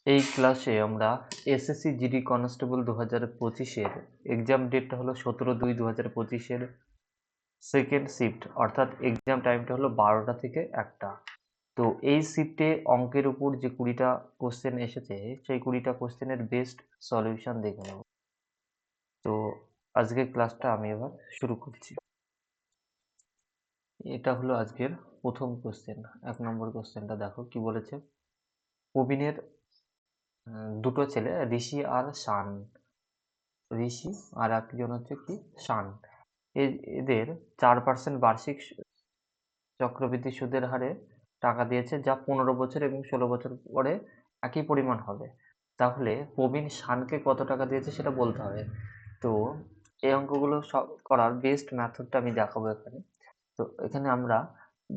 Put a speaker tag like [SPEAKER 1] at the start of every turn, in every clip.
[SPEAKER 1] এই ক্লাসে আমরা এসএসসি জিডি কনস্টেবল 2025-এর এক্সাম ডেটটা হলো 17/2/2025-এর সেকেন্ড শিফট, অর্থাৎ এক্সাম টাইমটা হলো 12টা থেকে 1টা। তো এই শিফটে অঙ্কের উপর যে 20টা কোশ্চেন এসেছে, সেই 20টা কোশ্চেনের বেস্ট সলিউশন দেখে নেব। তো আজকের ক্লাসটা আমি এবার শুরু করছি। এটা হলো আজকের প্রথম কোশ্চেন। 1 নম্বর কোশ্চেনটা দেখো কি বলেছে। প্রবীণের দুটো ছেলে, ঋষি আর শান। ঋষি আর একজন হচ্ছে কি শান। এদের 4% বার্ষিক চক্রবৃদ্ধি সুদের হারে টাকা দিয়েছে, যা 15 বছর এবং 16 বছর পরে একই পরিমাণ হবে। তাহলে প্রবীণ শানকে কত টাকা দিয়েছে সেটা বলতে হবে। তো এই অঙ্কগুলো সব করার বেস্ট মেথডটা আমি দেখাবো এখানে। তো এখানে আমরা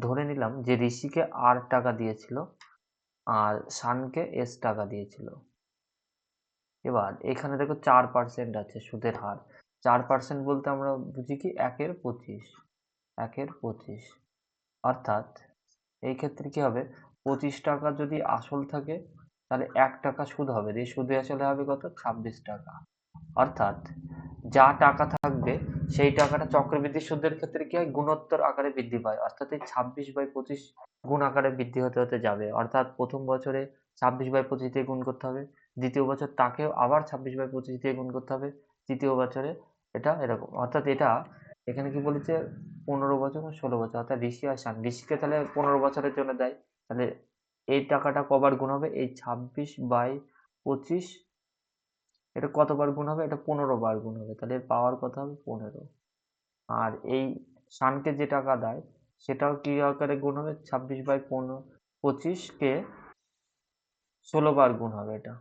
[SPEAKER 1] ধরে নিলাম যে ঋষিকে আর টাকা দিয়েছিল আর শানকে এস টাকা দিয়েছিল। এবার এখানে দেখো 4% আছে সুদের হার। 4% বলতে আমরা বুঝি কি 1/25। অর্থাৎ এই ক্ষেত্রে কি হবে, 25 টাকা যদি আসল থাকে তাহলে 1 টাকা সুদ হবে, এই সুদে আসলে হবে কত, 26 টাকা। অর্থাৎ যা টাকা থাকবে সেই টাকাটা চক্রবৃদ্ধি সুদের ক্ষেত্রে কি হয়, গুণোত্তর আকারে বৃদ্ধি পায়। অর্থাৎ এই 26/25 গুণ আকারে বৃদ্ধি হতে হতে যাবে। অর্থাৎ প্রথম বছরে 26/25 দিয়ে গুণ করতে হবে, দ্বিতীয় বছর তাকেও আবার 26/25 দিয়ে গুণ করতে হবে, তৃতীয় বছরে এটা এরকম। অর্থাৎ এটা এখানে কি বলেছে, 15 বছর ও 16 বছর। অর্থাৎ ঋষি আর শান, ঋষিকে তাহলে 15 বছরের জন্য দেয়, তাহলে এই টাকাটা কবার গুণ হবে, এই 26/25 এটা কতবার গুণ হবে, এটা 15 বার গুণ হবে, তাহলে এর পাওয়ার কত হবে, 15। আর এই শানকে যে টাকা দেয় সেটাও কি আকারে গুণ হবে, 26/25 কে 16 বার গুণ হবে এটা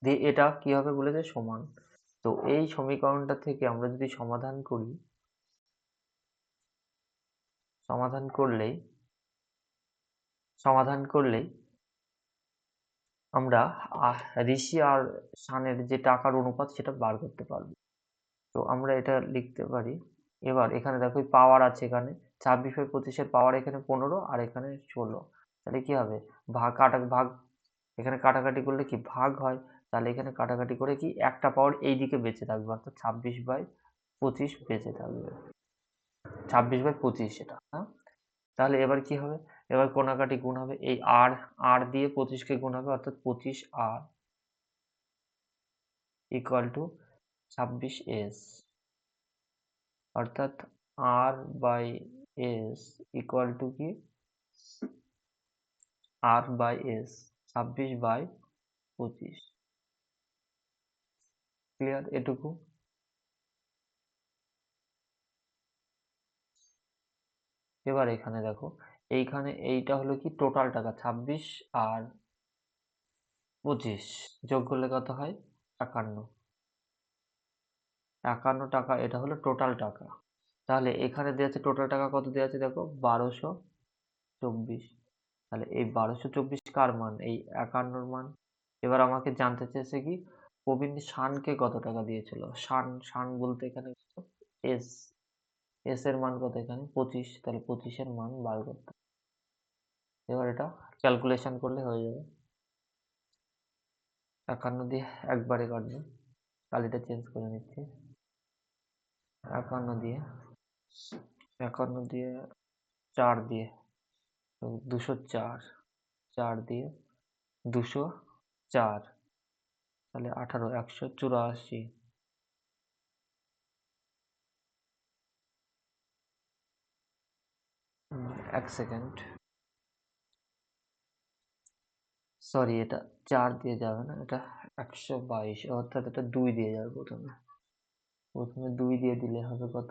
[SPEAKER 1] দিয়ে, এটা কি হবে বলেছে, সমান। তো এই সমীকরণটা থেকে আমরা যদি সমাধান করলেই আমরা ঋষি আর শানের যে টাকার অনুপাত সেটা বার করতে পারবো। তো আমরা এটা লিখতে পারি। এবার এখানে দেখো পাওয়ার আছে, এখানে 26/25-এর পাওয়ার এখানে 15 আর এখানে 16। তাহলে কি হবে, ভাগ, এখানে কাটাকাটি করলে কি ভাগ হয়, তাহলে এখানে কাটাকাটি করে কি একটা পাওয়ার এই দিকে বেঁচে থাকবে, অর্থাৎ 26/25 বেঁচে থাকবে। 26/25 এটা, হ্যাঁ। তাহলে এবার কি হবে, এবার কোনাকাটি গুণ হবে, এই আর আর দিয়ে 25 কে গুণ হবে, অর্থাৎ 25 আর ইকুয়াল টু 26s। অর্থাৎ আর বাই এস ইকুয়াল টু কি, আর বাই এস 26/25। ক্লিয়ার এটুকু। এবার এখানে দেখো, এইখানে এইটা হলো কি টোটাল টাকা, 26 আর 25 যোগ করলে কত হয়, 51। 51 টাকা, এটা হলো টোটাল টাকা। তাহলে এখানে দেওয়া আছে টোটাল টাকা কত দেওয়া আছে দেখো, 1224। তাহলে এই 1224 কার মান, এই 51-র মান। এবার আমাকে জানতে চেয়েছে কি, প্রবীণ শানকে কত টাকা দিয়েছিল। শান বলতে এখানে এস, এস এর মান কত এখানে 25, তাহলে 25-এর মান বার করতে হবে। এবার এটা ক্যালকুলেশন করলে হয়ে যাবে। 51 দিয়ে একবারে কাটবে, কালিটা চেঞ্জ করে নিচ্ছি। 51 দিয়ে 4 দিয়ে, তো 204, 4 দিয়ে 204, তাহলে 18, 184। এক সেকেন্ড, সরি, এটা 4 দিয়ে যাবে না, এটা 122, অর্থাৎ এটা 2 দিয়ে যাবে প্রথমে 2 দিয়ে দিলে হবে কত,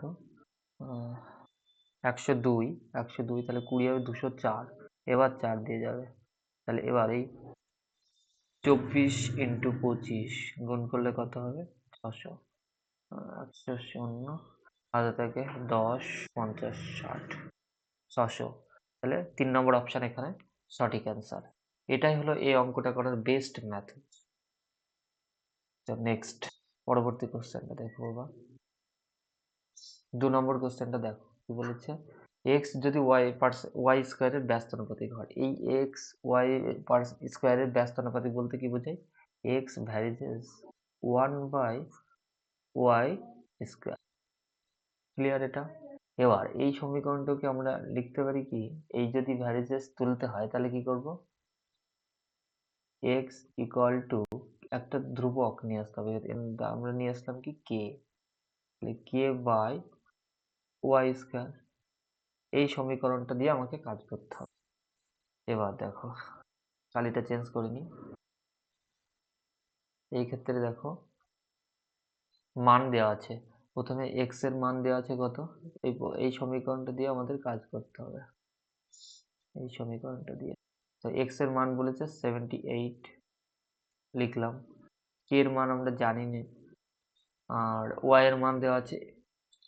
[SPEAKER 1] 102, 102, তাহলে 20 হবে 204, এবার 4 দিয়ে যাবে। তাহলে এবার এই 24 ইন্টু 25 গুণ করলে কত হবে, 600। 100 হাতে থাকে 10, 50, 60, 600। তাহলে 3 নম্বর অপশন এখানে সঠিক অ্যান্সার। এটাই হলো এই অঙ্কটা করার বেস্ট মেথড। তো নেক্সট, পরবর্তী কোশ্চেনটা দেখো বাবা। 2 নম্বর কোশ্চেনটা দেখো কি বলেছে। এক্স যদি ওয়াই স্কোয়ারের ব্যস্তানুপাতিক হয়, এই এক্স ওয়াই স্কোয়ারের ব্যস্তানুপাতিক বলতে কি বোঝায়? এক্স ভ্যারিজেস 1/ওয়াই স্কোয়ার। ক্লিয়ার এটা? এবার এই সমীকরণটাকে আমরা লিখতে পারি কি, এই যদি ভ্যারিজেস তুলতে হয় তাহলে কি করব? এক্স ইকুয়াল টু একটা ধ্রুবক নিয়ে আসতে হবে, আমরা নিয়ে আসলাম কি কে, কে বাই ওয়াই স্কোয়ার। এই সমীকরণটা দিয়ে আমাকে কাজ করতে হবে। এবার দেখো, কালিটা চেঞ্জ করে নিই। এই ক্ষেত্রে দেখো মান দেওয়া আছে, প্রথমে এক্স এর মান দেওয়া আছে কত, এই সমীকরণটা দিয়ে আমাদের কাজ করতে হবে, এই সমীকরণটা দিয়ে। তো এক্স এর মান বলেছে 78, লিখলাম। কে এর মান আমরা জানি না, আর ওয়াই এর মান দেওয়া আছে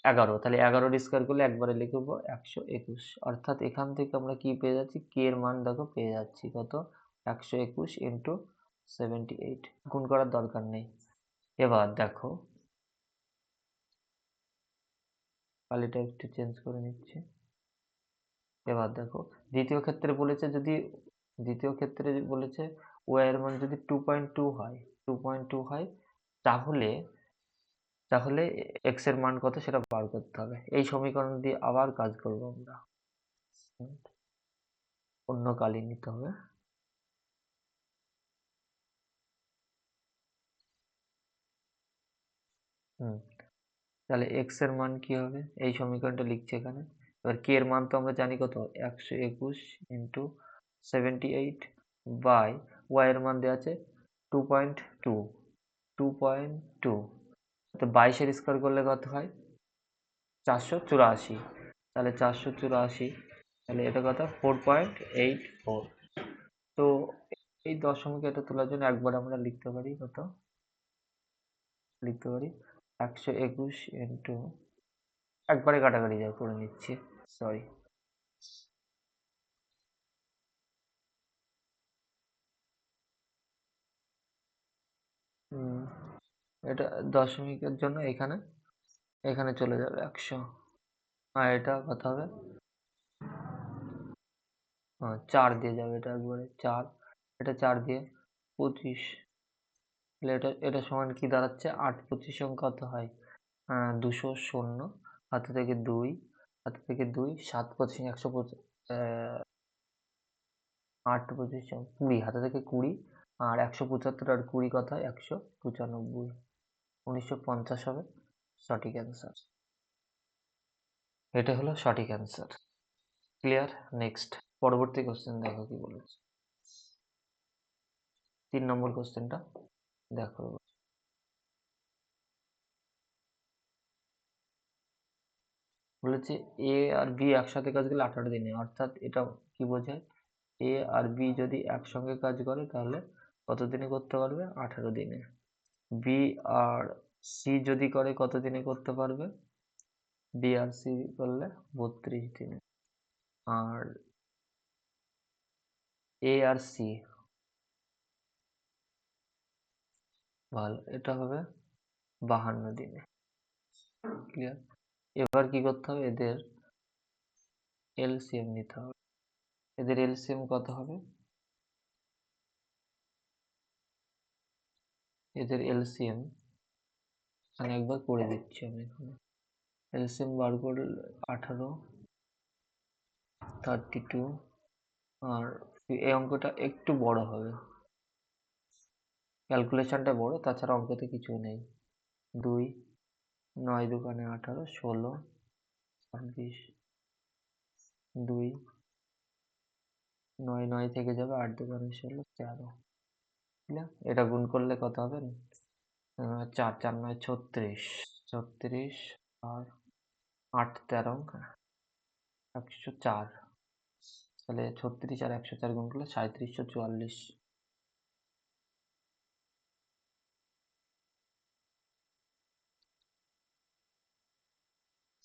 [SPEAKER 1] 11, তাহলে 11 স্কোয়ার করলে একবারে লিখবো 121, অর্থাৎ এখান থেকে আমরা কি পেয়ে যাচ্ছি, কে এর মান দেখো পেয়ে যাচ্ছি কত, 121 ইন্টু 78, গুণ করার দরকার নেই। এবার দেখো, কালিটা একটু চেঞ্জ করে নিচ্ছি। এবার দেখো, দ্বিতীয় ক্ষেত্রে বলেছে ওয়াই এর মান যদি 2.2 হয়, 2.2 হয়, তাহলে তাহলে এক্স এর মান কত সেটা বার করতে হবে। এই সমীকরণ দিয়ে আবার কাজ করব আমরা। অন্য কালি নিতে হবে। হুম, তাহলে এক্স এর মান কি হবে, এই সমীকরণটা লিখছি এখানে। এবার কে এর মান তো আমরা জানি কত, 121 ইন্টু 78 বাই ওয়াই এর মান দেওয়া আছে 2.2, 2.2, তো 22 এর স্কোয়ার করলে কত হয়, 484, তাহলে 484, তাহলে এটা কত, 4.84। তো এই দশমিক এটা তোলার জন্য একবার আমরা লিখতে পারি কত, লিখতে পারি 121 ইন্টু, একবারে কাটাকাটি যায় করে নিচ্ছি, সরি। এটা দশমিকের জন্য এখানে এখানে চলে যাবে 100, আর এটা কত হবে, 4 দিয়ে যাবে, এটা একবারে 4, এটা 4 দিয়ে 25, তাহলে এটা এটা সমান কি দাঁড়াচ্ছে, 8 25 কত হয়, 200, শূন্য, হাতে থেকে 2, হাতে থেকে 2, 7 25 125, 8 25 20, হাতে থেকে 20, আর 175 আর 20 কত হয়, 195, 1950 হবে সঠিক অ্যান্সার। এটা হলো সঠিক অ্যান্সার। ক্লিয়ার? নেক্সট পরবর্তী কোশ্চেন দেখো কি বলেছে। 3 নম্বর কোশ্চেনটা দেখো। বলেছে এ আর বি একসাথে কাজ করলে 18 দিনে, অর্থাৎ এটা কি বোঝায়, এ আর বি যদি একসঙ্গে কাজ করে তাহলে কত দিনে করতে পারবে, 18 দিনে। বি আর সি যদি করে কত দিনে করতে পারবে, বি আর সি করলে 32 দিনে। আর এ আর সি, ভালো, এটা হবে 52 দিনে। ক্লিয়ার? এবার কি করতে হবে, এদের এলসিএম নিতে হবে। এদের এলসিএম কত হবে, এদের এলসিএম এখানে একবার করে দিচ্ছি আমি এখানে। এলসিএম বার করলে 18, 32, আর এই অঙ্কটা একটু বড় হবে, ক্যালকুলেশনটা বড়, তাছাড়া অঙ্কতে কিছু নেই। 2, 9 দুগুণে 18, 16, 26, 2, 9 9 থেকে যাবে, 8 দুগুণে 16, 13। বুঝলে? এটা গুণ করলে কত হবে, 4 4 9 36, 36, আর 8 13, 104, তাহলে 36 আর 104 গুণ করলে 3744।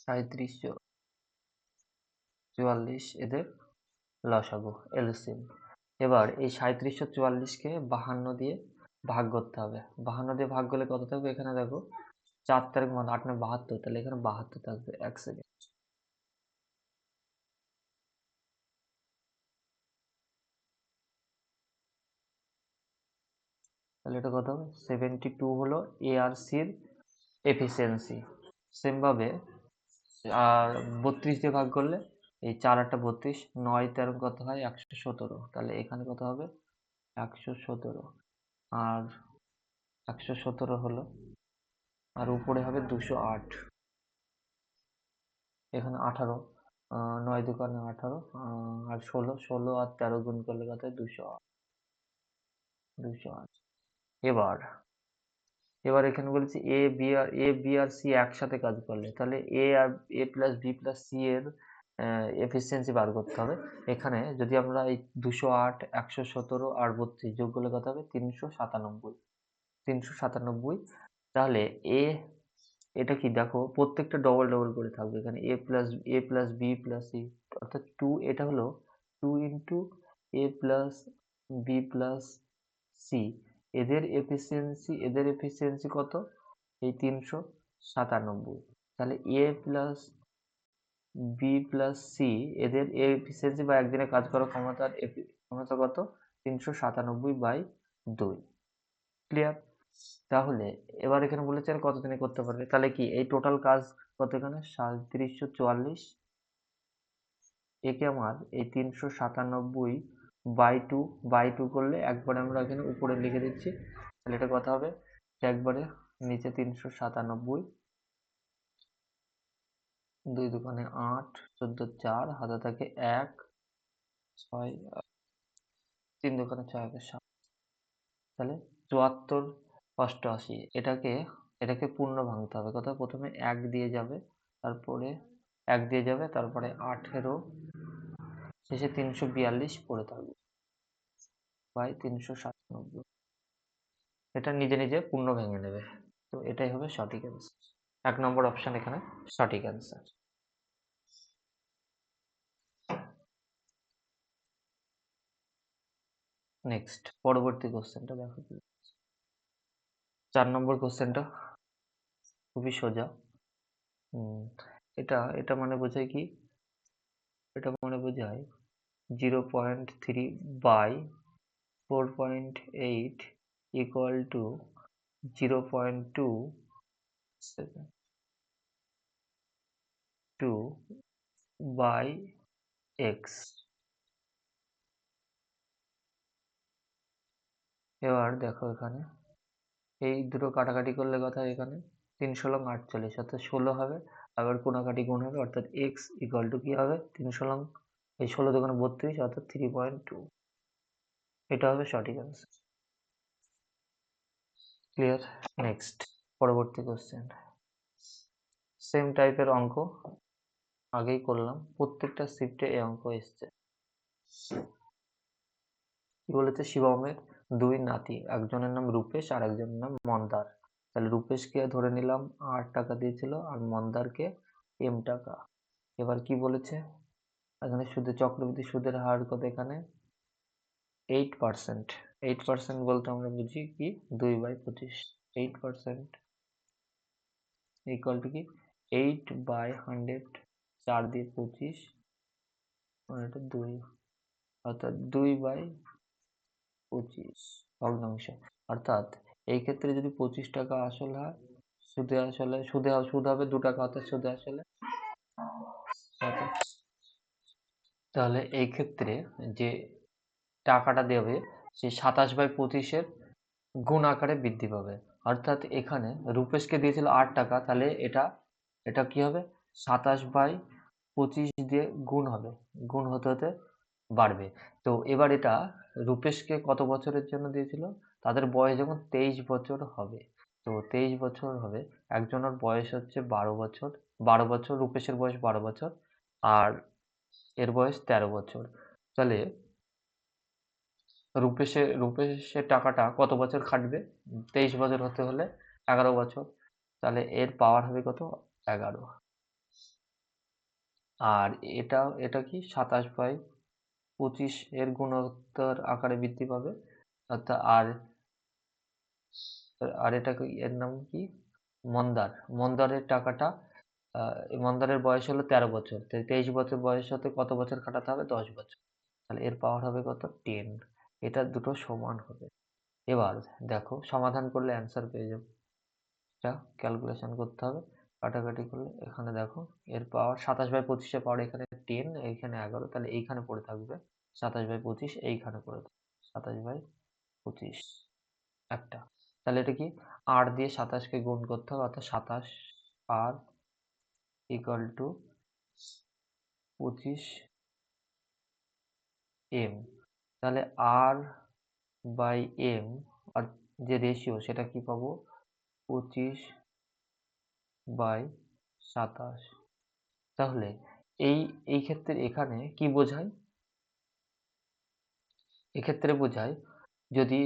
[SPEAKER 1] 3744 এদের লসাগু, এলসিএম। এবার এই 3744-কে 52 দিয়ে ভাগ করতে হবে। 52 দিয়ে ভাগ করলে কত থাকবে, এখানে দেখো 4 তারিখ মানে 8 9 72, তাহলে এখানে 72 থাকবে। এক সেকেন্ড, তাহলে এটা কত হবে? 72 হলো এ আর সির এফিসিয়েন্সি। সেমভাবে আর 32 দিয়ে ভাগ করলে এই 4 8 32, 9 13 কত হয়? 117। তাহলে এখানে কত হবে? 117। আর 117 হলো, আর উপরে হবে 208। এখানে 18, 9 দোকানে 18, আর 16, 16 আর 13 গুণ করলে কত হয়? 208, 208। এবার এবার এখানে বলেছে এ বি আর সি একসাথে কাজ করলে, তাহলে এ প্লাস বি প্লাস সি এর এফিসিয়েন্সি বার করতে হবে। এখানে যদি আমরা এই 208, 117 আর 32 যোগ করলে কত হবে? 397। 397। তাহলে এ, এটা কি দেখো, প্রত্যেকটা ডবল ডবল করে থাকবে। এখানে এ প্লাস বি প্লাস সি, অর্থাৎ টু, এটা হলো 2 ইন্টু এ প্লাস বি প্লাস সি। এদের এফিসিয়েন্সি কত? এই 397। তাহলে এ প্লাস বি প্লাস সি, এদের এফিসিয়েন্সি বা একদিনে কাজ করার ক্ষমতা কত? 397/2। ক্লিয়ার? তাহলে এবার এখানে বলেছে আর কতদিনে করতে পারবে, তাহলে কি এই টোটাল কাজ কত? এখানে 3744। একে আমার এই 397/2 করলে একবারে আমরা এখানে উপরে লিখে দিচ্ছি। তাহলে এটা কত হবে? একবারে নিচে 397, 2 দোকানে 8, 14 4, হাতে থাকে 1, 6, 3 দোকানে 6 1 7। তাহলে 74 88। এটাকে পূর্ণ ভাঙতে হবে। কত? প্রথমে 1 দিয়ে যাবে, তারপরে 1 দিয়ে যাবে, তারপরে 18, শেষে 342 পড়ে থাকবে বাই 397। এটা নিজে নিজে পূর্ণ ভেঙে নেবে। তো এটাই হবে সঠিক অ্যান্সার। 1 নম্বর অপশন এখানে সঠিক অ্যান্সার। নেক্সট পরবর্তী কোশ্চেনটা দেখো। 4 নম্বর কোশ্চেনটা খুবই সোজা। হুম, এটা এটা মানে বোঝায় কি? এটা মানে বোঝায় 0.3 by 4.8 equal to 0.2 by x. এবার দেখো এখানে এই দুটো কাটাকাটি করলে কথা হয়, এখানে 3 ষোলং 48, অর্থাৎ 16 হবে। আবার কোনাকাটি গুণ হবে, অর্থাৎ এক্স ইকুয়াল টু কি হবে? 3 ষোলং, এই 16 দোকানে 32, অর্থাৎ 3.2। এটা হবে সঠিক অ্যান্সার। ক্লিয়ার? নেক্সট পরবর্তী কোশ্চেন। সেম টাইপের অঙ্ক আগেই করলাম, প্রত্যেকটা শিফটে এই অঙ্ক এসছে। কি বলেছে? শিবমের 2 নাতি, একজনের নাম রূপেশ আর একজনের নাম মন্দার। তাহলে রূপেশকে ধরে নিলাম 8 টাকা দিয়েছিল, আর মন্দারকে m টাকা। এবার কি বলেছে? এখানে চক্রবৃদ্ধি সুদের হার কত? এখানে 8%। 8% বলতে আমরা বুঝি কি? 2/25। 8% ইকুয়াল টু কি? 8/100, 4 দিয়ে 25, আর এটা 2, অর্থাৎ 2/25 ভগ্নাংশ। অর্থাৎ এই ক্ষেত্রে যদি 25 টাকা আসল হয়, সুদ হবে 2 টাকা, অর্থাৎ সুদে আসলে, তাহলে এই ক্ষেত্রে যে টাকাটা দেবে সেই 27/25 গুণ আকারে বৃদ্ধি পাবে। অর্থাৎ এখানে রূপেশকে দিয়েছিল 8 টাকা, তাহলে এটা এটা কি হবে? 27/25 দিয়ে গুণ হবে, গুণ হতে হতে বাড়বে। তো এবার এটা রূপেশকে কত বছরের জন্য দিয়েছিল? তাদের বয়স যখন 23 বছর হবে, তো 23 বছর হবে, একজনের বয়স হচ্ছে 12 বছর, 12 বছর, রূপেশের বয়স 12 বছর, আর এর বয়স 13 বছর। তাহলে রূপেশের টাকাটা কত বছর খাটবে? 23 বছর হতে হলে 11 বছর। তাহলে এর পাওয়ার হবে কত? 11। আর এটা কি 27/25 এর গুণোত্তর আকারে বৃদ্ধি পাবে। অর্থাৎ আর এটা এর নাম কি? মন্দার। মন্দারের টাকাটা, মন্দারের বয়স হলো 13 বছর। 23 বছর বয়স হতে কত বছর খাটাতে হবে? 10 বছর। তাহলে এর পাওয়ার হবে কত? 10। এটা দুটো সমান হবে। এবার দেখো সমাধান করলে অ্যান্সার পেয়ে যাবে। এটা ক্যালকুলেশন করতে হবে, কাটাকাটি করলে এখানে দেখো এর পাওয়ার 27/25 এর পাওয়ার এখানে 10, এইখানে 11, তাহলে এইখানে পড়ে থাকবে 27/25, এইখানে পড়ে থাকবে 27/25 একটা। তাহলে এটা কি 8 দিয়ে 27 কে গুণ করতে হবে, অর্থাৎ 27 আর ইকুয়াল টু 25 এম। তাহলে আর বাই এম আর যে রেশিও সেটা কি পাবো 25/27। তাহলে এই ক্ষেত্রে এখানে কি বোঝায়, এক্ষেত্রে বোঝায় যদি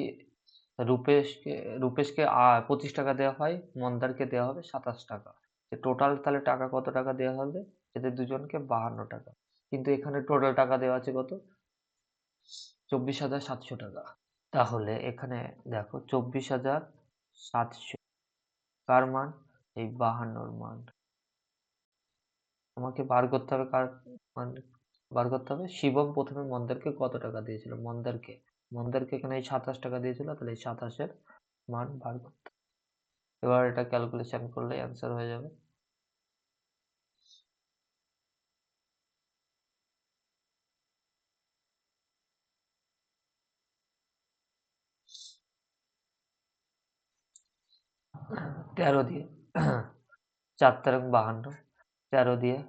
[SPEAKER 1] রূপেশকে রূপেশকে 25 টাকা দেওয়া হয়, মন্দারকে দেওয়া হবে 27 টাকা, টোটাল তাহলে টাকা কত টাকা দেওয়া হবে এদের দুজনকে 52 টাকা। কিন্তু এখানে টোটাল টাকা দেওয়া আছে কত 24,700 টাকা। তাহলে এখানে দেখো 24,700 কার মান, এই 52র মান। আমাকে বার করতে হবে কার মান, বার করতে হবে শিবম প্রথমে মন্দারকে কত টাকা দিয়েছিল, মন্দারকে এখানে এই 27 টাকা দিয়েছিল, তাহলে এই 27-এর মান বার করতে হবে। এবার এটা ক্যালকুলেশন করলে অ্যান্সার হয়ে যাবে। তেরো দিয়ে 4×52, 13 দিয়ে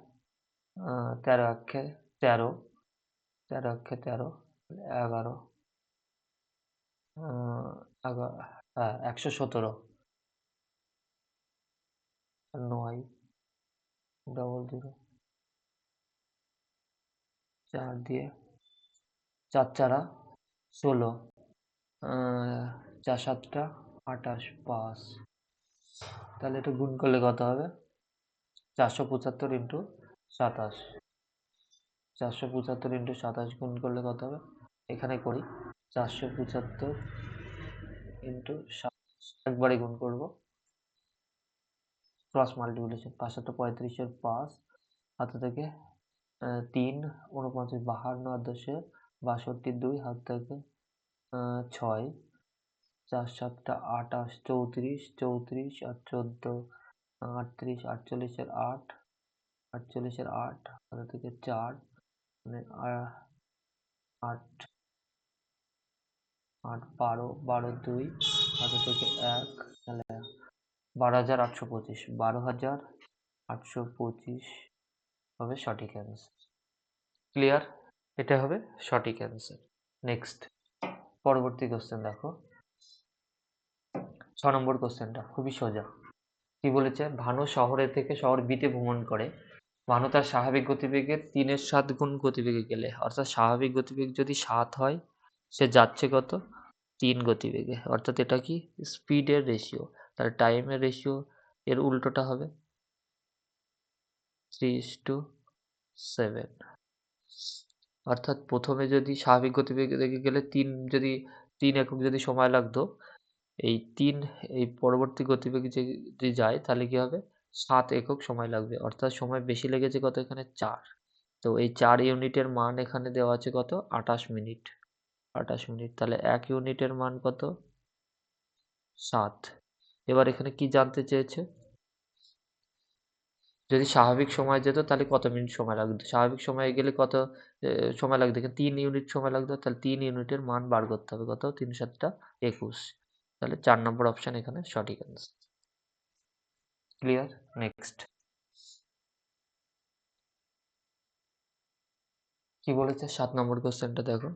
[SPEAKER 1] 13 অক্ষে 13, 13 অক্ষে 13, 11, 117, 9, 00, 4 দিয়ে 4 4 16, 4 7 28, 5। তাহলে এটা গুণ করলে কত হবে 475 ইন্টু 27, 475 ইন্টু 27 গুণ করলে কত হবে, এখানে করি 475 ইন্টু 27, একবারে গুণ করব, ক্রস মাল্টিপ্লিকেশন, 5 7 35-এর 5, হাতে থেকে 3 49 52 আর 10-এ 62, 2 হাত থেকে 6, 4 7 28 34, 34 আর 14 38, 48-এর 8, 48-এর 8 হাতে থেকে 4, মানে 8 8 12, 12 2 হাতে থেকে 1, তাহলে 12,825, 12,825 হবে সঠিক অ্যান্সার। ক্লিয়ার? এটা হবে সঠিক অ্যান্সার। নেক্সট পরবর্তী কোশ্চেন দেখো, 6 নম্বর কোশ্চেনটা খুবই সোজা। কি বলেছে, ভানু শহরে থেকে শহর বিতে ভ্রমণ করে, ভানু তার স্বাভাবিক গতিবেগের 3/7 গুণ গতিবেগে গেলে, অর্থাৎ স্বাভাবিক গতিবেগ যদি 7 হয়, সে যাচ্ছে কত 3 গতিবেগে, অর্থাৎ এটা কি স্পিডের রেশিও, তার টাইমের রেশিও এর উল্টোটা হবে 3:7। অর্থাৎ প্রথমে যদি স্বাভাবিক গতিবেগে গেলে 3 একক যদি সময় লাগতো, এই পরবর্তী গতিবেগে যদি যায় তাহলে কি হবে 7 একক সময় লাগবে, অর্থাৎ সময় বেশি লেগেছে কত এখানে 4। তো এই 4 ইউনিটের মান এখানে দেওয়া আছে কত 28 মিনিট, 28 মিনিট, তাহলে 1 ইউনিটের মান কত 7। এবার এখানে কি জানতে চেয়েছে, যদি স্বাভাবিক সময় যেত তাহলে কত মিনিট সময় লাগতো, স্বাভাবিক সময়ে গেলে কত সময় লাগতো, এখানে 3 ইউনিট সময় লাগতো, তাহলে 3 ইউনিটের মান বার করতে হবে কত 3 7 21, তাহলে 4 নম্বর অপশন এখানে সঠিক অ্যান্সার। ক্লিয়ার? নেক্সট কি বলেছে 7 নম্বর কোশ্চেনটা দেখো,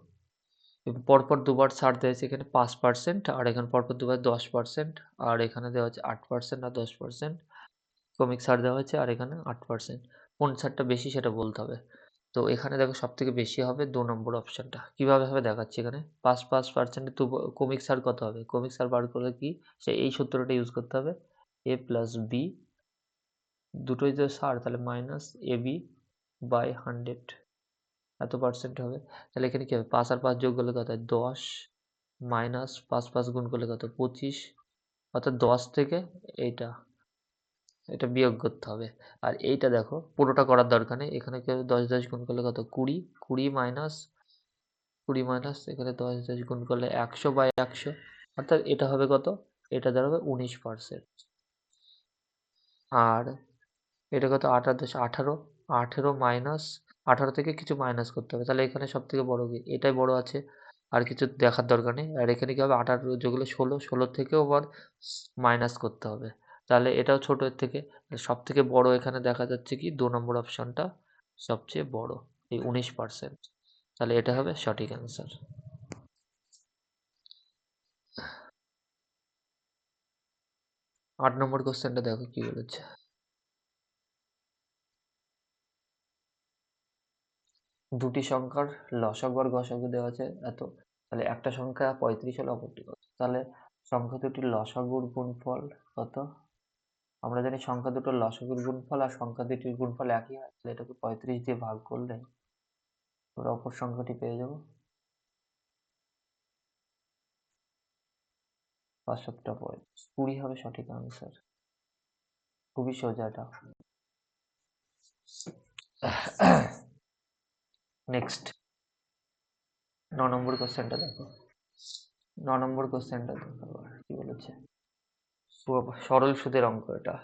[SPEAKER 1] পরপর দুবার ছাড় দিয়েছে, এখানে 5% আর এখানে পরপর দুবার 10%, আর এখানে দেওয়া আছে 8% আর 10% ক্রমিক ছাড় দেওয়া হয়েছে, আর এখানে 8%, কোন ছাড়টা বেশি সেটা বলতে হবে। তো এখানে দেখো সব থেকে বেশি হবে 2 নম্বর অপশনটা, কিভাবে হবে দেখাচ্ছি। এখানে 5% ক্রমিক ছাড় কত হবে, ক্রমিক ছাড় বার করলে কি সে এই সূত্রটা ইউজ করতে হবে, a প্লাস বি, দুটোই যদি ছাড় তাহলে মাইনাস এ বি বাই 100, এত পার্সেন্ট হবে। তাহলে এখানে কি হবে 5 আর 5 যোগ করলে কত হয় 10, মাইনাস 5 5 গুণ করলে কত 25, অর্থাৎ 10 থেকে এটা বিয়োগ করতে হবে। আর এইটা দেখো পুরোটা করার দরকার নেই, এখানে কেউ 10 10 গুণ করলে কত 20, 20 মাইনাস এখানে 10 10 গুণ করলে 100/100, অর্থাৎ এটা হবে কত, এটা দাঁড়াবে 19%। আর এটা কত, 18 মাইনাস 18 থেকে কিছু মাইনাস করতে হবে, তাহলে এখানে সব থেকে বড় কি, এটাই বড় আছে, আর কিছু দেখার দরকার নেই। আর এখানে কি হবে, 18 যেগুলো 16 থেকেও আবার মাইনাস করতে হবে, তাহলে এটাও ছোট এর থেকে। সব থেকে বড় এখানে দেখা যাচ্ছে কি 2 নম্বর অপশনটা সবচেয়ে বড়, এই 19%। তাহলে এটা হবে সঠিক অ্যান্সার। 8 নম্বর কোশ্চেনটা দেখো কি বলেছে। দুটি সংখ্যার লসাগু আর গসাগু দেওয়া আছে এত, তাহলে একটা সংখ্যা 35 হলে অপরটি কত, তাহলে সংখ্যা দুটির লসাগুর গুণফল কত। আমরা জানি সংখ্যা দুটোর লসাগুর গুণফল আর সংখ্যা দুটির গুণফল একই হয়, তাহলে এটাকে 35 দিয়ে ভাগ করলে আমরা অপর সংখ্যাটি পেয়ে যাব। 5 7 20 হবে সঠিক আনসার। খুবই সোজা এটা। নেক্সট 9 নম্বর কোশ্চেনটা দেখো। 9 নম্বর কোশ্চেনটা দেখো আবার কি বলেছে। সরল সুদের অঙ্ক এটা।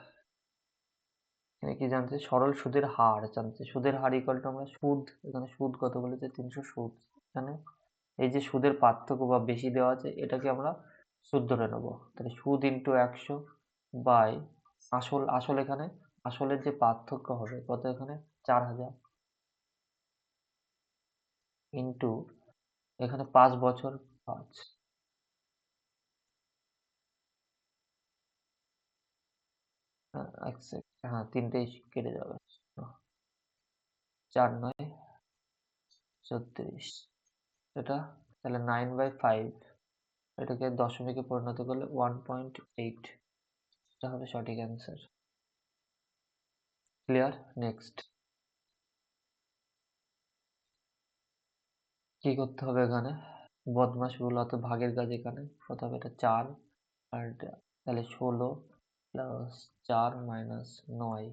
[SPEAKER 1] এখানে কি জানছে, সরল সুদের হার জানছে। সুদের হার ইকুয়াল টু, আমরা সুদ, এখানে সুদ কত বলেছে 300 সুদ। এখানে এই যে সুদের পার্থক্য বা বেশি দেওয়া আছে এটাকে আমরা সুদ ধরে নেবো, তাহলে সুদ ইন্টু 100 বাই আসল, আসল এখানে আসলের যে পার্থক্য হবে কত, এখানে 4000 ইন্টু এখানে 5 বছর 5, এক সেকেন্ড, হ্যাঁ তিনটেই কেটে যাবে, 4 9 36 এটা, তাহলে 9/5 এটাকে দশমিকে পরিণত করলে 1.8, এটা হবে সঠিক অ্যান্সার। ক্লিয়ার। নেক্সট কি করতে হবে, এখানে বদমাশ ভুল, অত ভাগের কাজ এখানে কত হবে, এটা 4 আর তাহলে 16 প্লাস 4 মাইনাস 9,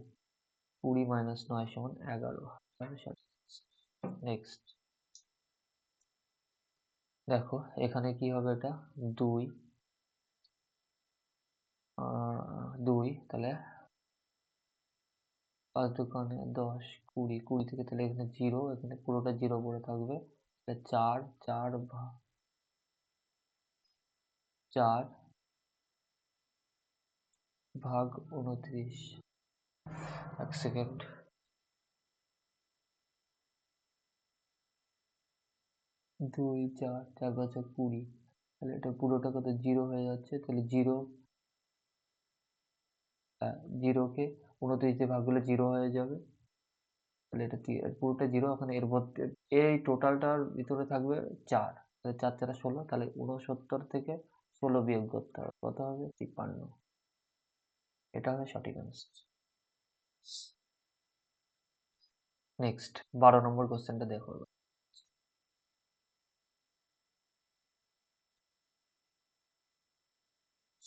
[SPEAKER 1] 20 মাইনাস 9 সমান 11, নেক্সট দেখো এখানে কি হবে, এটা 2 2, তাহলে 5 দুগুণে 10 20, 20 থেকে তাহলে এখানে 0, এখানে পুরোটা 0 পড়ে থাকবে, তাহলে 4 4 4 ভাগ 29, এক সেকেন্ড, 2 4 4 5 20, তাহলে এটা পুরোটা কত 0 হয়ে যাচ্ছে, তাহলে 0, 0 কে 29 দিয়ে ভাগ করলে 0 হয়ে যাবে, তাহলে এটা পুরোটা 0, ওখানে এর মধ্যে এই টোটালটার ভিতরে থাকবে 4, তাহলে 4 4 16, তাহলে 69 থেকে 16 বিয়োগ করতে হবে, কত হবে 53, এটা হবে সঠিক অ্যান্সার। নেক্সট 12 নম্বর কোশ্চেনটা দেখো।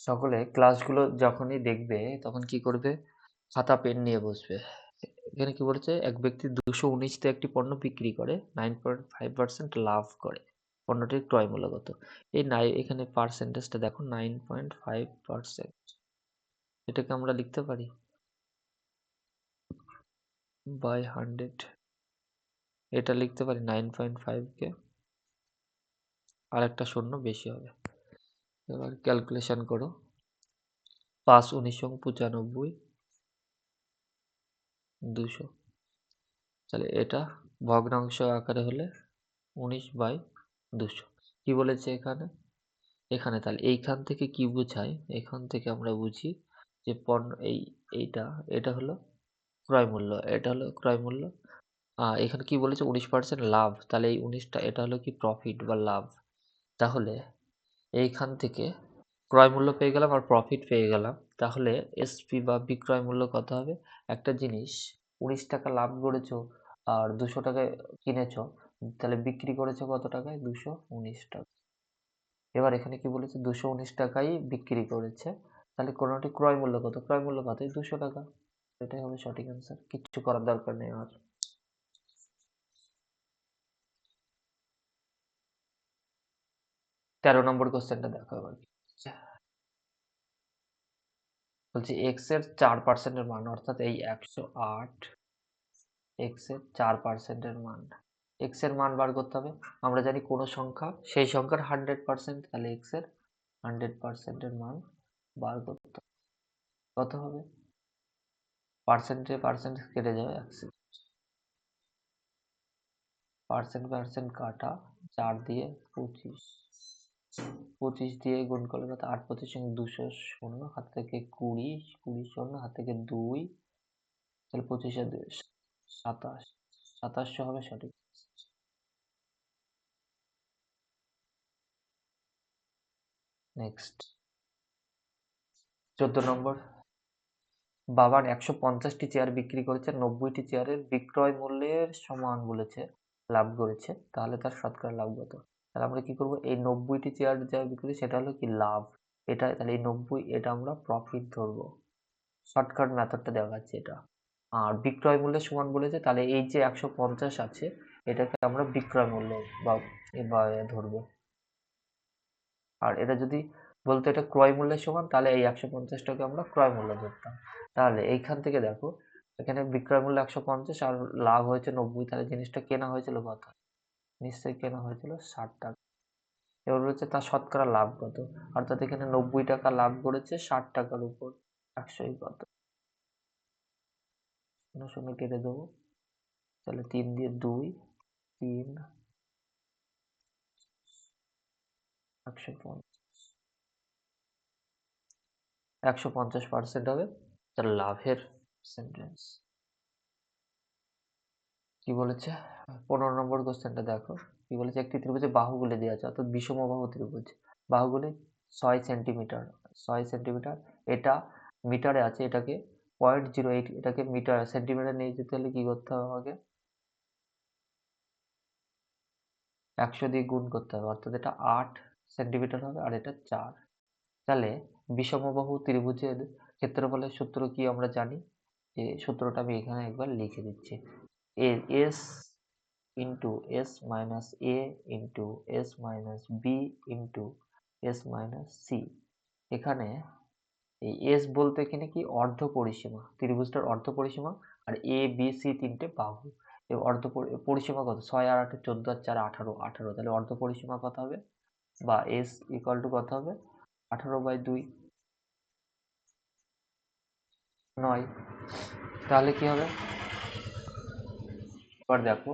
[SPEAKER 1] সকলে ক্লাসগুলো যখনই দেখবে তখন কি করবে, খাতা পেন নিয়ে বসবে। এখানে কি বলেছে, এক ব্যক্তি 219 তে একটি পণ্য বিক্রি করে 9.5% লাভ করে, পণ্যটির ক্রয় মূল্য কত। এই নাই, এখানে পার্সেন্টেজটা দেখো 9.5%, এটাকে আমরা লিখতে পারি বাই 100, এটা লিখতে পারি 9.5 কে আর একটা শূন্য বেশি হবে। এবার ক্যালকুলেশন করো, 5 19 95 200, তাহলে এটা ভগ্নাংশ আকারে হলে 19/200। কি বলেছে এখানে, এখানে তাহলে এইখান থেকে কি বোঝায়, এখান থেকে আমরা বুঝি যে পণ্য এইটা, এটা হলো ক্রয় মূল্য, এটা হলো ক্রয় মূল্য। এখানে কি বলেছে 19% লাভ, তাহলে এই 19টা এটা হলো কি প্রফিট বা লাভ। তাহলে এইখান থেকে ক্রয় মূল্য পেয়ে গেলাম আর প্রফিট পেয়ে গেলাম, তাহলে এসপি বা বিক্রয় মূল্য কত হবে। একটা জিনিস 19 টাকা লাভ করেছো আর 200 টাকায় কিনেছো, তাহলে বিক্রি করেছো কত টাকায়, 219 টাকা। এবার এখানে কি বলেছে 219 টাকায় বিক্রি করেছে, তাহলে কোনটি ক্রয় মূল্য কত, ক্রয় মূল্য কত 200 টাকা, এটাই হবে সঠিক অ্যান্সার, কিচ্ছু করার দরকার নেই আর। 13 নম্বর কোশ্চেনটা দেখো এবার। বলছি এক্স এর 4% এর মান, অর্থাৎ এই 108 এক্স এর 4% মান। এক্স এর মান বার করতে হবে। আমরা জানি কোনো সংখ্যা সেই সংখ্যার 100%, তাহলে এক্স এর 100% এর মান বার করতে হবে। কত হবে? পার্সেন্টে পার্সেন্ট কেটে যাবে, পার্সেন্ট কাটা 4 দিয়ে 25, 25 দিয়ে গুণ করলে কত? 8 25 200, শূন্য হাত থেকে 20, 20 শূন্য হাত থেকে 2, তাহলে 25 আর 2 27, 2700 হবে সঠিক। নেক্সট 14 নম্বর। বাবার 150টি চেয়ার বিক্রি করেছে, 90টি চেয়ারের বিক্রয় মূল্যের সমান বলেছে, লাভ করেছে, তাহলে তার শতকরা লাভ কত? তাহলে আমরা কি করব, এই 90টি চেয়ার যা বিক্রি সেটা হলো কি লাভ, এটা তাহলে এই 90 এটা আমরা প্রফিট ধরবো। শর্টকাট মেথডটা দেখাচ্ছে এটা। আর বিক্রয় মূল্যের সমান বলেছে, তাহলে এই যে 150 আছে এটাকে আমরা বিক্রয় মূল্য বা বা ধরবো। আর এটা যদি বলতো এটা ক্রয় মূল্যের সমান, তাহলে এই 150টাকে আমরা ক্রয় মূল্য ধরতাম। তাহলে এইখান থেকে দেখো, এখানে বিক্রয় মূল্য 150 আর লাভ হয়েছে 90, তাহলে জিনিসটা কেনা হয়েছিল কত? নিশ্চয়ই কেনা হয়েছিল 60 টাকা। এবার হচ্ছে তার শতকরা লাভ কত, অর্থাৎ এখানে 90 টাকা লাভ করেছে 60 টাকার উপর, 100 কত? শূন্য শূন্য কেটে দেবো, তাহলে 3 দিয়ে 2, 3, 150% হবে তার লাভের সেন্টেন্স। কি বলেছে? 15 নম্বর কোশ্চেনটা দেখো। কি বলেছে? একটি ত্রিভুজে বাহুগুলি দেওয়া আছে, অর্থাৎ বিষমবাহু ত্রিভুজ। বাহুগুলি 6 সেন্টিমিটার, 6 সেন্টিমিটার। এটা মিটারে আছে, এটাকে 0.08, এটাকে মিটার সেন্টিমিটার নিয়ে যেতে হলে কি করতে হবে আমাকে? 100 দিয়ে গুণ করতে হবে, অর্থাৎ এটা 8 সেন্টিমিটার হবে আর এটা 4। তাহলে বিষমবাহু ত্রিভুজের ক্ষেত্রফলের সূত্র কি আমরা জানি, যে সূত্রটা আমি এখানে একবার লিখে দিচ্ছি। S into S minus A into S minus B into S minus C. এখানে এই এস বলতে এখানে কি অর্ধ পরিসীমা, ত্রিভুজটার অর্ধ পরিসীমা। আর এ বি সি তিনটে বাহু। এই পরিসীমা কত? 6 আর 8 14 আর 4 18, 18, তাহলে অর্ধ পরিসীমা কত হবে, বা এস ইকুয়াল টু কত হবে? 18/2, 9। তাহলে কি হবে? এবার দেখো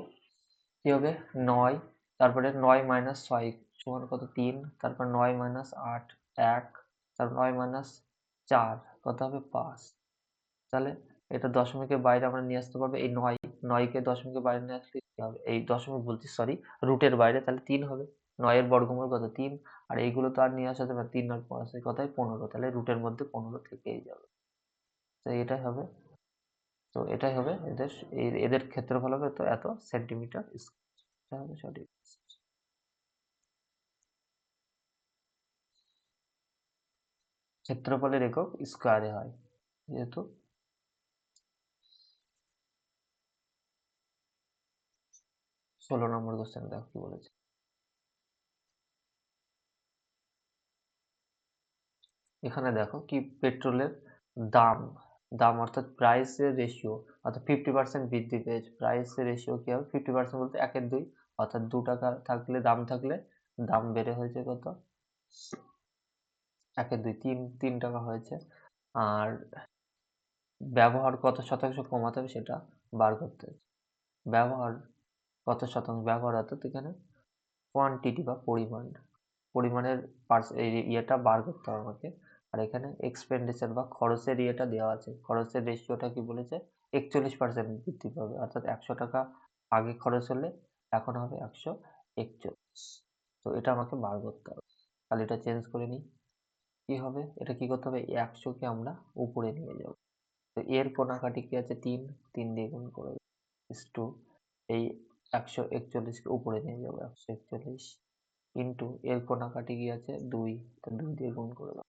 [SPEAKER 1] কি হবে, 9, তারপরে 9 মাইনাস 6 সমান কত? 3, তারপর 9 মাইনাস 8 1, তারপর 9 মাইনাস 4 কত হবে? 5। তাহলে এটা দশমিকের বাইরে আমরা নিয়ে আসতে পারবো, এই 9কে দশমিকের বাইরে নিয়ে আসলে কি হবে? এই দশমিক বলছি সরি, রুটের বাইরে, তাহলে 3 হবে। 9 এর বর্গমূল কত? 3। আর এইগুলো তো আর নিয়ে আসা যাবে না, 3 আর 5 কথায় 15, তাহলে রুটের মধ্যে 15 থেকেই যাবে। তো এটাই হবে, তো এটাই হবে এদের, এদের ক্ষেত্রফল হবে তো এত সেন্টিমিটার স্কয়ার হবে সঠিক। ক্ষেত্রফলের একক স্কয়ারে হয় যেহেতু। 16 নম্বর কোশ্চেন দেখো কি বলেছে। এখানে দেখো কি, পেট্রোলের দাম, দাম অর্থাৎ প্রাইসের রেশিও, অর্থাৎ 50% বৃদ্ধি পেয়েছে। প্রাইসের রেশিও কি হবে? 50% বলতে 1/2, অর্থাৎ 2 টাকা থাকলে, দাম বেড়ে হয়েছে কত? 1/2, 3 টাকা হয়েছে। আর ব্যবহার কত শতাংশ কমাতে হবে সেটা বার করতে হবে। ব্যবহার কত শতাংশ ব্যবহার, অর্থাৎ এখানে কোয়ান্টিটি বা পরিমাণ, পরিমাণের ইয়েটা বার করতে হবে আমাকে। আর এখানে এক্সপেন্ডিচার বা খরচের ইয়েটা দেওয়া আছে, খরচের রেশিওটা কি বলেছে? 41% বৃদ্ধি পাবে, অর্থাৎ 100 টাকা আগে খরচ হলে এখন হবে 141। তো এটা আমাকে বার করতে হবে। তাহলে এটা চেঞ্জ করে নিই, কি হবে? এটা কি করতে হবে? 100কে আমরা উপরে নিয়ে যাব। তো এর কোণাকাটি কি আছে? 3, 3 দিয়ে গুণ করে ইস টু এই 141কে উপরে নিয়ে যাবো, 141 ইন্টু এর কোণাকাটি কি আছে? 2, তো 2 দিয়ে গুণ করে দাও।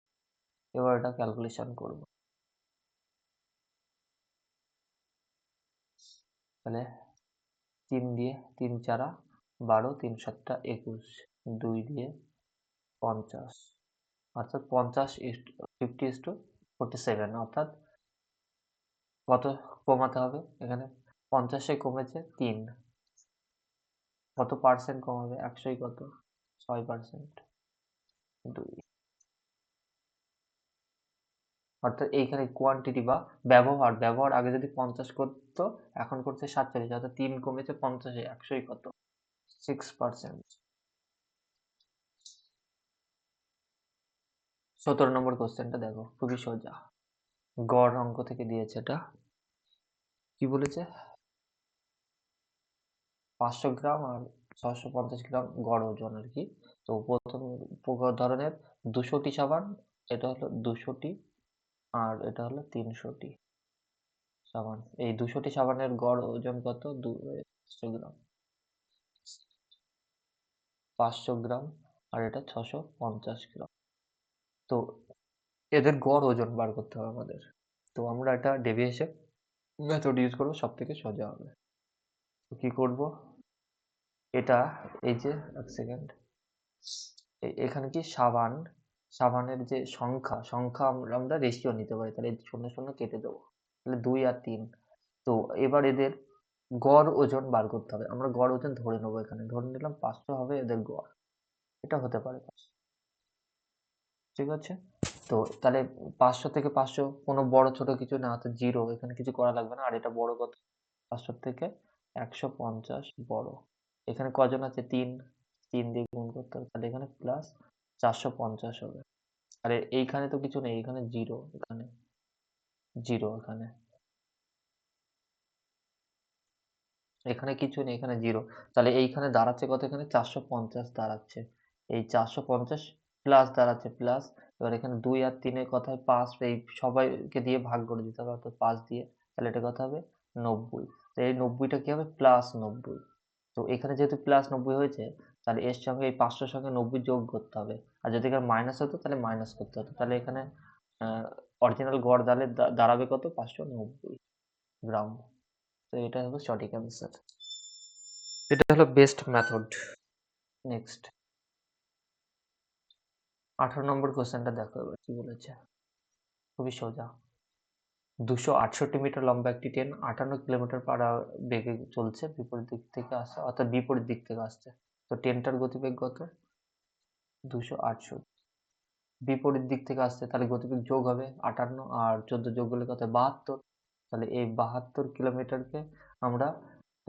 [SPEAKER 1] এবার এটা ক্যালকুলেশন করবো, তাহলে 3 দিয়ে 3 চারা 12, 3 সাতটা 21, 2 দিয়ে 50, অর্থাৎ 50:50:47, অর্থাৎ কত কমাতে হবে এখানে? 50 কমেছে 3, কত পার্সেন্ট কমাবে? 100 কত? 6%, 2, অর্থাৎ এইখানে কোয়ান্টিটি বা ব্যবহার আগে যদি 50 করতো, এখন করছে 47, অর্থাৎ 3 কমেছে 50-এ, 100 কত? 6%। 17 নম্বর কোশ্চেনটা দেখো, খুবই সোজা। গড় অঙ্ক থেকে দিয়েছে এটা। কি বলেছে? 500 গ্রাম আর 650 গ্রাম গড় ওজন আর কি। তো প্রথম ধরনের 200টি সাবান, এটা হলো 200টি, আর এটা হলো 300টি সাবান। এই 200টি সাবানের গড় ওজন কত? 500 গ্রাম। 500 গ্রাম আর এটা 650 গ্রাম। তো এদের গড় ওজন বার করতে হবে আমাদের। তো আমরা এটা ডেভিয়েশন মেথড ইউজ করবো, সব থেকে সোজা হবে। তো কি করব? এটা, এই যে, এক সেকেন্ড, এখানে কি সাবানের যে সংখ্যা আমরা রেশিও নিতে পারি, তাহলে 0 0 কেটে দেবো, তাহলে 2 আর 3। তো এবার এদের গড় ওজন বার করতে হবে। আমরা গড় ওজন ধরে নেবো, এখানে ধরে নিলাম 500 হবে এদের গড়, এটা হতে পারে 500, ঠিক আছে? তো তাহলে 500 থেকে 500 কোনো বড় ছোট কিছু না, অর্থাৎ জিরো, এখানে কিছু করা লাগবে না। আর এটা বড় কত? 500 থেকে 150 বড়। এখানে কজন আছে? 3, 3 দিয়ে গুণ করতে হবে, তাহলে এখানে প্লাস 450 হবে। আরে এইখানে তো কিছু নেই, এখানে জিরো, এখানে জিরো, এখানে কিছু নেই, এখানে জিরো। তাহলে এইখানে দাঁড়াচ্ছে কত? এখানে 450 দাঁড়াচ্ছে। এই 450 প্লাস দাঁড়াচ্ছে প্লাস, এবার এখানে 2 আর 3 এর কথায় 5, এই সবাইকে দিয়ে ভাগ করে দিতে হবে, অর্থাৎ 5 দিয়ে। তাহলে এটা কত হবে? 90। তো এই 90টা কি হবে? প্লাস 90। তো এখানে যেহেতু প্লাস 90 হয়েছে, তাহলে এর সঙ্গে এই 500 সঙ্গে 90 যোগ করতে হবে। আর যদি এখানে মাইনাস হতো, তাহলে মাইনাস করতে হতো। তাহলে এখানে অরিজিনাল গড় দাঁড়াবে কত? 590 গ্রাম। তো এটা হলো সঠিক অ্যান্সার। এটা হলো বেস্ট মেথড। নেক্সট 18 নম্বর কোশ্চেনটা দেখো এবার কি বলেছে। খুবই সোজা। 268 মিটার লম্বা একটি ট্রেন 58 কিলোমিটার পার আওয়ার বেগে চলছে, বিপরীত দিক থেকে আসছে, অর্থাৎ বিপরীত দিক থেকে আসছে। তো ট্রেনটার গতিবেগ কত? 268। বিপরীত দিক থেকে আসছে, তাহলে গতিবেগ যোগ হবে 58, আর 14 যোগ করলে কত? 72। তাহলে এই 72 কিলোমিটারকে আমরা,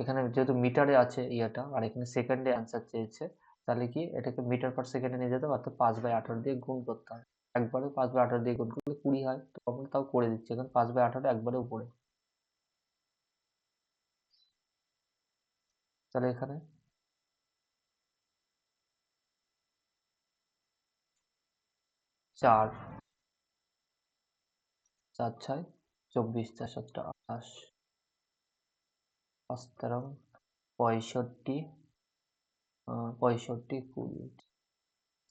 [SPEAKER 1] এখানে যেহেতু মিটারে আছে ইয়েটা, আর এখানে সেকেন্ডে অ্যান্সার চেয়েছে, তাহলে কি এটাকে মিটার পার সেকেন্ডে নিয়ে যেতে হবে, অর্থাৎ 5/18 দিয়ে গুণ করতে হয়। একবারে 5/18 দিয়ে গুণ করলে 20 হয়, তো আমরা তাও করে দিচ্ছি, এখন 5/18 একবারে উপরে। তাহলে এখানে 4, 4 6 24, 4 7 28, 5 13 65, 65 20,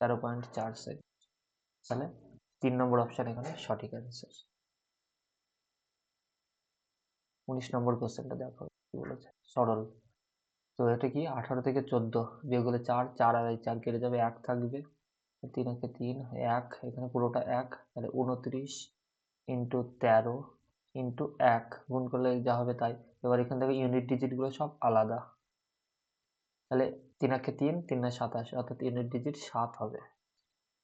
[SPEAKER 1] 13.4 সেকেন্ড। তাহলে 3 নম্বর অপশন এখানে সঠিক অ্যান্সার। 19 নম্বর কোশ্চেনটা দেখো কি বলেছে। সরল। তো এটা কি? 18 থেকে 14 বিয়োগ করলে 4, 4 আর এই 4 কেটে যাবে, 1 থাকবে, 3 একে 3, 1, এখানে পুরোটা 1, তাহলে 29 ইন্টু 13 ইন্টু 1 গুণ করলে যা হবে তাই। এবার এখান থেকে ইউনিট ডিজিট গুলো সব আলাদা, তাহলে 3 একে 3, 3 9 27, অর্থাৎ ইউনিট ডিজিট 7 হবে।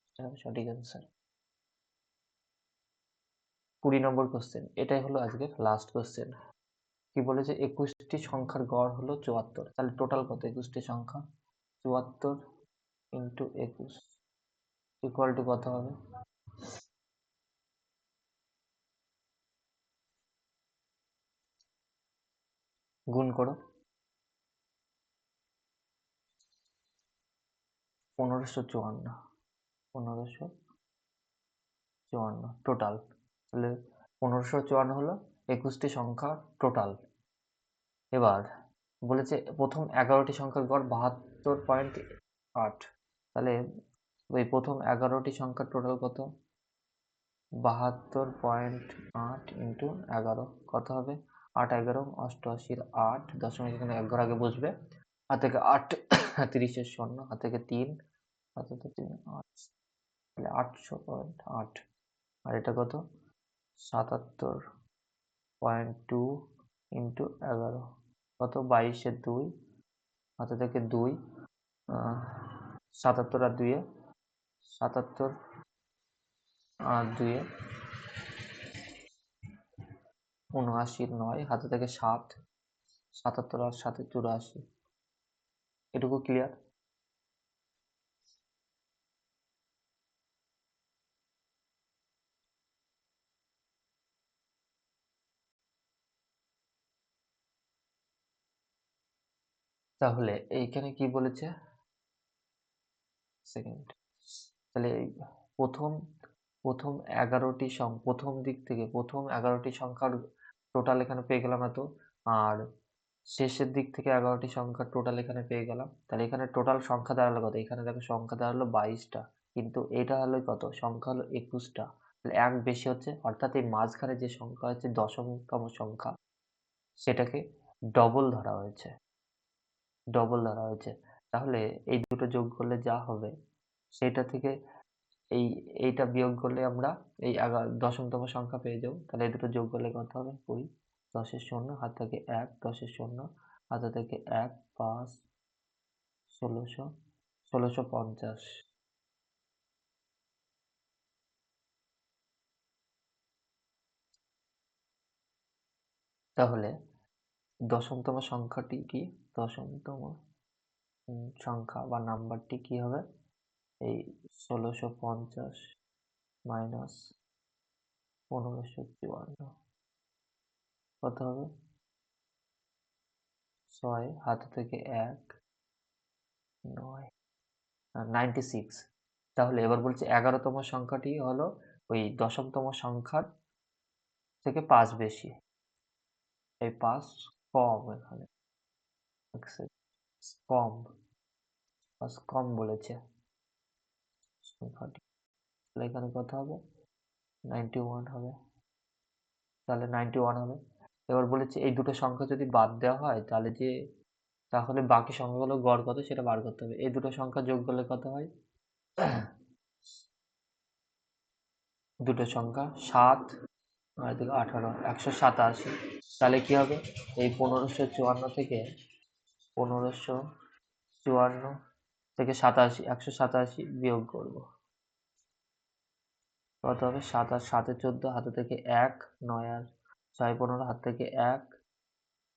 [SPEAKER 1] এটা হবে সঠিক অ্যান্সার। 20 নম্বর কোশ্চেন, এটাই হলো আজকের লাস্ট কোশ্চেন। কি বলেছে? 21টি সংখ্যার গড় হলো 74, তাহলে টোটাল কত 21টি সংখ্যা? 74 ইন্টু 21 ইকুয়াল টু কত হবে? গুণ করো। 1554, 1554 টোটাল। তাহলে 1554 হলো 21টি সংখ্যা টোটাল। এবার বলেছে প্রথম 11টি সংখ্যার গড় 72.8, তাহলে ওই প্রথম 11টি সংখ্যার টোটাল কত? 72.8 ইন্টু 11 কত হবে? 8 11 88, 8 দশমিক এখানে এক ঘর আগে বসবে, হাত থেকে 8 30 শূন্য, হাত থেকে 3, হাত থেকে 3 8, তাহলে 800.8, আর এটা কত 77.2 ইন্টু 11, কত 22-2, হাতে থেকে 2, 77 আর 2, 77 আর 2, 79, 9, হাতে থেকে 7, 77 আর 7, 84, এটুকু ক্লিয়ার? তাহলে এইখানে কি বলেছে, সেকেন্ড, তাহলে প্রথম প্রথম 11টি প্রথম দিক থেকে প্রথম 11টি সংখ্যার টোটাল এখানে পেয়ে গেলাম এত, আর শেষের দিক থেকে 11টি সংখ্যার টোটাল এখানে পেয়ে গেলাম। তাহলে এখানে টোটাল সংখ্যা দাঁড়ালো কত, এখানে দেখো সংখ্যা দাঁড়ালো 22টা, কিন্তু এটা হলো কত, সংখ্যা হলো 21টা, তাহলে এক বেশি হচ্ছে, অর্থাৎ এই মাঝখানে যে সংখ্যা হচ্ছে দশমতম সংখ্যা, সেটাকে ডবল ধরা হয়েছে, ডবল ধরা হয়েছে। তাহলে এই দুটো যোগ করলে যা হবে সেটা থেকে এই এইটা বিয়োগ করলে আমরা এই দশমতম সংখ্যা পেয়ে যাবো। তাহলে এই দুটো যোগ করলে কত হবে, 20, 10-এর শূন্য, হাত থেকে 1, 10-এর শূন্য, হাতে থেকে 1, 5, 1600, 1650। তাহলে দশমতম সংখ্যাটি কি, দশমতম সংখ্যা বা নাম্বারটি কি হবে, এই 1650 মাইনাস 1554, কত হবে 6, হাতে থেকে 1, 9, 96। তাহলে এবার বলছে 11তম সংখ্যাটি হলো ওই দশমতম সংখ্যার থেকে 5 বেশি, এই 5 কম, এখানে কম, 5 কম বলেছে সংখ্যাটি, তাহলে এখানে কত হবে 91 হবে, তাহলে 91 হবে। এবার বলেছে এই দুটো সংখ্যা যদি বাদ দেওয়া হয় তাহলে বাকি সংখ্যাগুলোর গড় কত সেটা বার করতে হবে। এই দুটো সংখ্যা যোগ করলে কত হয়, দুটো সংখ্যা 7 আর এদিকে 18, 187। তাহলে কি হবে, এই 1554 থেকে 1554 থেকে 87, 187 বিয়োগ করব, কত হবে 7 আর 7 14, হাতে থেকে 1, 9 আর 6 15, হাত থেকে 1,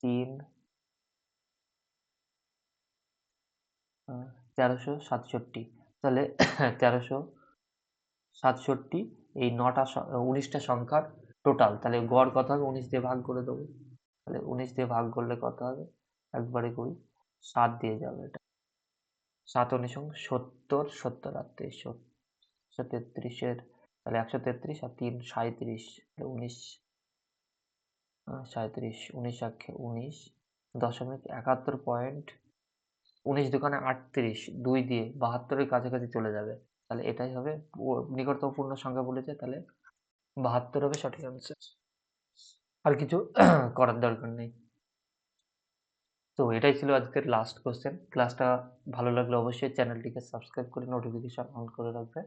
[SPEAKER 1] 3, 1367। তাহলে 1367 এই 19টা সংখ্যার টোটাল, তাহলে গড় কত হবে, 19 দিয়ে ভাগ করে দেবো, তাহলে 19 দিয়ে ভাগ করলে কত হবে, একবারে করি, 7 দিয়ে যাবে এটা, 7 19 70, 70 আর 23, 133-এর, তাহলে 133 আর 3 37, 19, 37, 19 একে 19, 0.71, 19 দোকানে 38, 2 দিয়ে 72-এর কাছাকাছি চলে যাবে, তাহলে এটাই হবে নিকটতম পূর্ণ সংখ্যা বলেছে, তাহলে 72 হবে সঠিক আনসার। আর কিছু করার দরকার নেই। তো এটাই ছিল আজকের লাস্ট কোশ্চেন। ক্লাসটা ভালো লাগলে অবশ্যই চ্যানেলটিকে সাবস্ক্রাইব করে নোটিফিকেশন অন করে রাখবে।